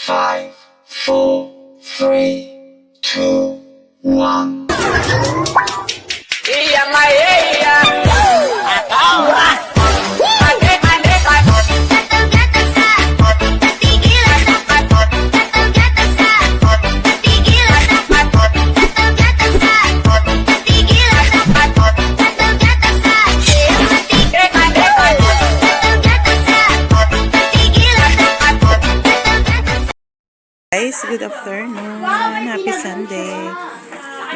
5, 4, 3, 2, 1. Iya Maya, awas. Guys, good afternoon. Happy Sunday.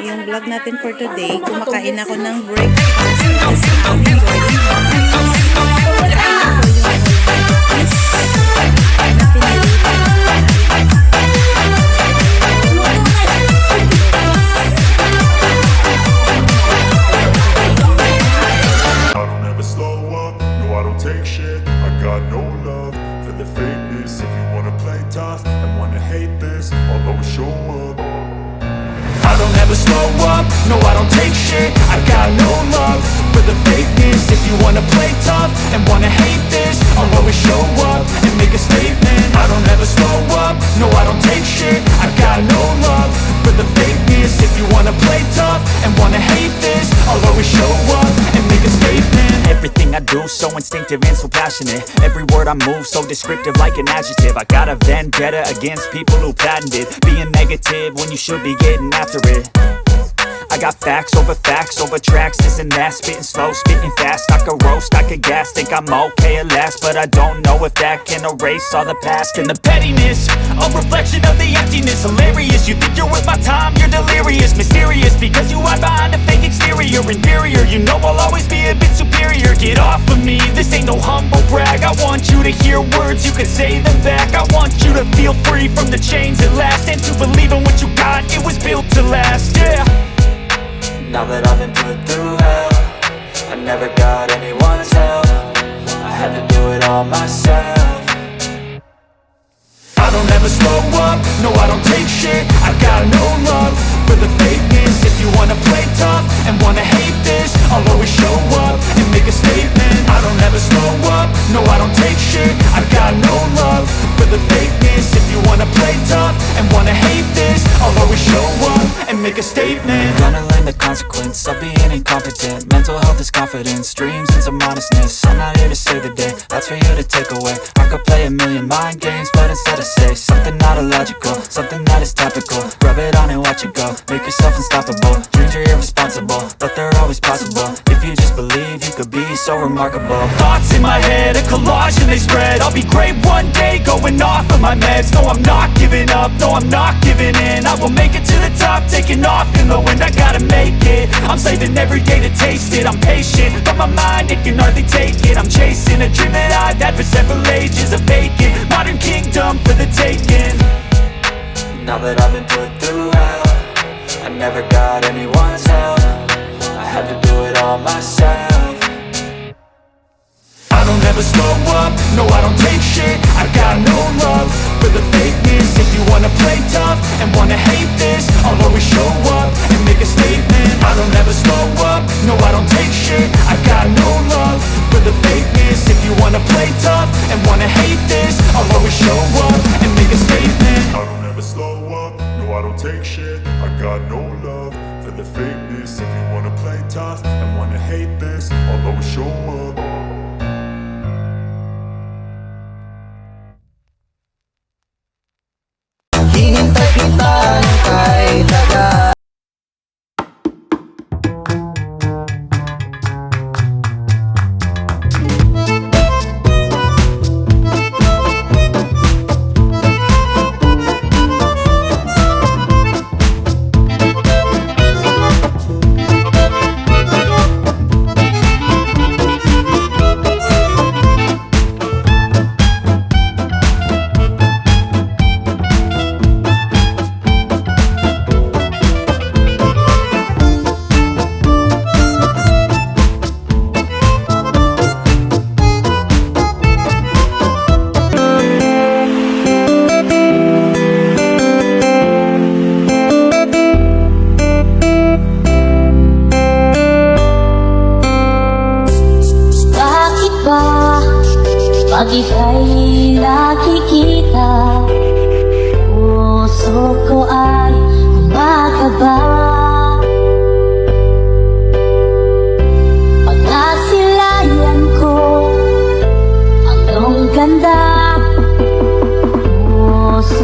Yung vlog natin for today, kumakain ako ng breakfast. Kasi aming going I don't ever slow up, no I don't take shit. I got no love for the fakeness. If you wanna play tough and wanna hate this, I'll always show up. I don't ever slow up, no I don't take shit. I got no love for the fakeness. If you wanna play tough and wanna hate this, I'll always show up and make a statement. I don't ever slow up, no I don't take shit. I got no love for the fakeness. If you wanna play tough and wanna hate this, I'll always show up and make a statement. Everything I do so instinctive and so passionate. Every word I move so descriptive like an adjective. I got a vendetta against people who patented being negative when you should be getting after it. I got facts over tracks, this and that. Spitting slow, spitting fast. I could roast, I could gas. Think I'm okay at last, but I don't know if that can erase all the past. And the pettiness, a reflection of the emptiness. Hilarious, you think you're worth my time, you're delirious. Mysterious, because you hide behind a fake exterior. Inferior, you know I'll always be a bit superior. Get off of me, this ain't no humble brag. I want you to hear words, you can say them back. I want you to feel free from the chains at last, and to believe in what you got, it was built to last, yeah. Now that I've been put through hell, I never got anyone's help. I had to do it all myself. I don't ever slow up, no I don't take shit. I got no love for the fakeness. If you wanna play tough and wanna hate this, I'll always show up and make a statement. I don't ever slow up, no I don't take shit. I got no love for the fakeness. If you wanna play tough and wanna hate this, I'll always show up and make a statement. Gonna learn the consequence of being incompetent. Mental health is confidence, dreams and some modestness. I'm not here to save the day, that's for you to take away. I could play a million mind games, but instead I say something not illogical, something that is topical. Rub it on and watch it go, make yourself unstoppable. Dreams are irresponsible, but they're always possible. If you just believe, you could be so remarkable. Thoughts in my head, a collage and they spread. I'll be great one day, going off of my meds. No, I'm not giving up, no, I'm not giving in. I will make it to the top, taking off in the wind. I gotta make it, I'm saving every day to taste it. I'm patient, but my mind, it can hardly take it. I'm chasing a dream that I've had for several ages. A vacant, modern kingdom for the taking. Now that I've been put through hell, I never got anyone's help. I had to do it all myself. I don't ever slow up, no I don't take shit. I got no love for the fakeness. If you wanna play tough and wanna hate this, I'll always show up and make a statement. I don't ever slow up, no I don't take shit. I got no love for the fakeness. If you wanna play tough and wanna hate this, I'll always show up and make a statement. I don't ever slow up, no I don't take shit. I got no love for the fakeness. If you wanna play tough and wanna hate this, I'll always show up.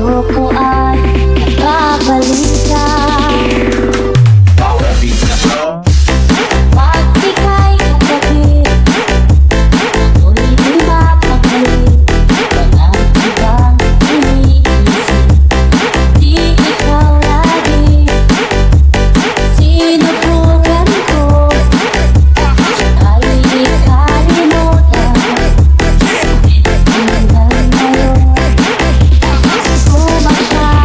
ko ay nakabalisa. Pag ika'y katabi, ako'y di mapakali. Walang ibang iniisip, di ikaw lagi. Sinubukan ko ay di kalimutan. Hanggang ngayon, kumakalimutan.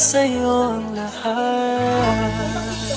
sa'yo ang lahat.